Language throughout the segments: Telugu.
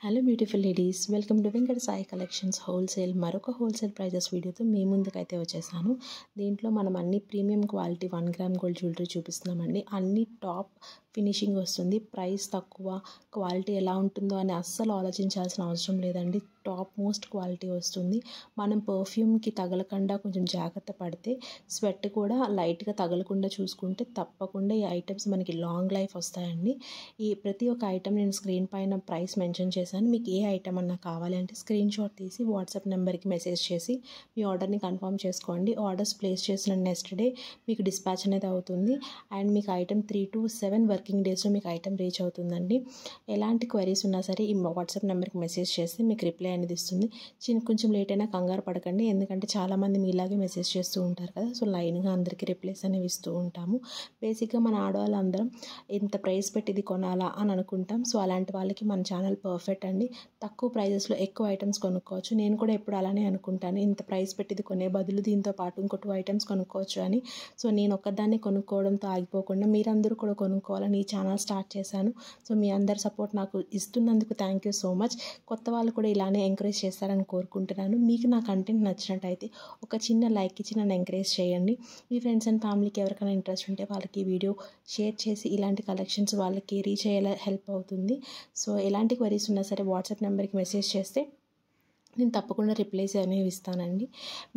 Hello beautiful ladies, welcome to Venkata Sai collections wholesale. మరొక హోల్సేల్ ప్రైజెస్ వీడియోతో మీ ముందుకైతే వచ్చేసాను. దీంట్లో మనం అన్ని premium quality 1 gram gold jewellery చూపిస్తున్నామండి. అన్ని టాప్ ఫినిషింగ్ వస్తుంది. ప్రైస్ తక్కువ, క్వాలిటీ ఎలా ఉంటుందో అని అస్సలు ఆలోచించాల్సిన అవసరం లేదండి. టాప్ మోస్ట్ క్వాలిటీ వస్తుంది. మనం పర్ఫ్యూమ్కి తగలకుండా కొంచెం జాగ్రత్త పడితే, స్వెట్ కూడా లైట్గా తగలకుండా చూసుకుంటే తప్పకుండా ఈ ఐటమ్స్ మనకి లాంగ్ లైఫ్ వస్తాయండి. ఈ ప్రతి ఒక్క ఐటమ్ నేను స్క్రీన్ పైన ప్రైస్ మెన్షన్ చేశాను. మీకు ఏ ఐటమ్ అన్నా కావాలి అంటే స్క్రీన్ షాట్ తీసి వాట్సాప్ నెంబర్కి మెసేజ్ చేసి మీ ఆర్డర్ని కన్ఫర్మ్ చేసుకోండి. ఆర్డర్స్ ప్లేస్ చేసిన నెక్స్ట్ డే మీకు డిస్పాచ్ అనేది అవుతుంది. అండ్ మీకు ఐటమ్ 3 to 7 వర్కింగ్ డేస్లో మీకు ఐటమ్ రీచ్ అవుతుందండి. ఎలాంటి క్వైరీస్ ఉన్నా సరే ఈ వాట్సాప్ నెంబర్కి మెసేజ్ చేస్తే మీకు రిప్లై అనేది ఇస్తుంది. కొంచెం లేట్ అయినా కంగారు పడకండి, ఎందుకంటే చాలామంది మీలాగే మెసేజ్ చేస్తూ ఉంటారు కదా. సో లైన్గా అందరికీ రిప్లైస్ అనేవి ఇస్తూ ఉంటాము. బేసిక్గా మన ఆడవాళ్ళందరం ఇంత ప్రైస్ పెట్టి ఇది కొనాలా అని అనుకుంటాం. సో అలాంటి వాళ్ళకి మన ఛానల్ పర్ఫెక్ట్ అండి. తక్కువ ప్రైజెస్లో ఎక్కువ ఐటమ్స్ కొనుక్కోవచ్చు. నేను కూడా ఎప్పుడు అలానే అనుకుంటాను, ఇంత ప్రైస్ పెట్టి ఇది కొనే బదులు దీంతో పాటు ఇంకో 2 ఐటమ్స్ కొనుక్కోవచ్చు అని. సో నేను ఒక్కదాన్ని కొనుక్కోవడంతో ఆగిపోకుండా మీరందరూ కూడా కొనుక్కోవాలని ఈ ఛానల్ స్టార్ట్ చేశాను. సో మీ అందరి సపోర్ట్ నాకు ఇస్తున్నందుకు థ్యాంక్ యూ సో మచ్. కొత్త వాళ్ళు కూడా ఇలానే ఎంకరేజ్ చేస్తారని కోరుకుంటున్నాను. మీకు నా కంటెంట్ నచ్చినట్టయితే ఒక చిన్న లైక్ ఇచ్చి నన్ను ఎంకరేజ్ చేయండి. మీ ఫ్రెండ్స్ అండ్ ఫ్యామిలీకి ఎవరికైనా ఇంట్రెస్ట్ ఉంటే వాళ్ళకి ఈ వీడియో షేర్ చేసి ఇలాంటి కలెక్షన్స్ వాళ్ళకి రీచ్ అయ్యేలా హెల్ప్ అవుతుంది. సో ఎలాంటి క్వరీస్ ఉన్నా సరే వాట్సాప్ నెంబర్కి మెసేజ్ చేస్తే నేను తప్పకుండా రిప్లైస్ అనేవి ఇస్తానండి.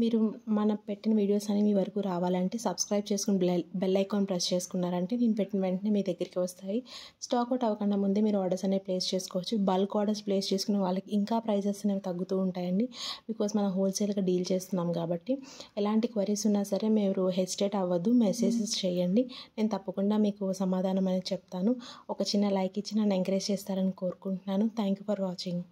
మీరు మనం పెట్టిన వీడియోస్ అనేవి మీ వరకు రావాలంటే సబ్స్క్రైబ్ చేసుకుని బెల్ ఐకాన్ ప్రెస్ చేసుకున్నారంటే నేను పెట్టిన వెంటనే మీ దగ్గరికి వస్తాయి. స్టాక్ అవుట్ అవ్వకుండా ముందే మీరు ఆర్డర్స్ అనేవి ప్లేస్ చేసుకోవచ్చు. బల్క్ ఆర్డర్స్ ప్లేస్ చేసుకునే వాళ్ళకి ఇంకా ప్రైజెస్ అనేవి తగ్గుతూ ఉంటాయండి. బికాజ్ మనం హోల్సేల్గా డీల్ చేస్తున్నాం కాబట్టి. ఎలాంటి క్వరీస్ ఉన్నా సరే మీరు హెసిటేట్ అవ్వద్దు, మెసేజెస్ చేయండి. నేను తప్పకుండా మీకు సమాధానం అనేది చెప్తాను. ఒక చిన్న లైక్ ఇచ్చి నన్ను ఎంకరేజ్ చేస్తారని కోరుకుంటున్నాను. Thank you for watching.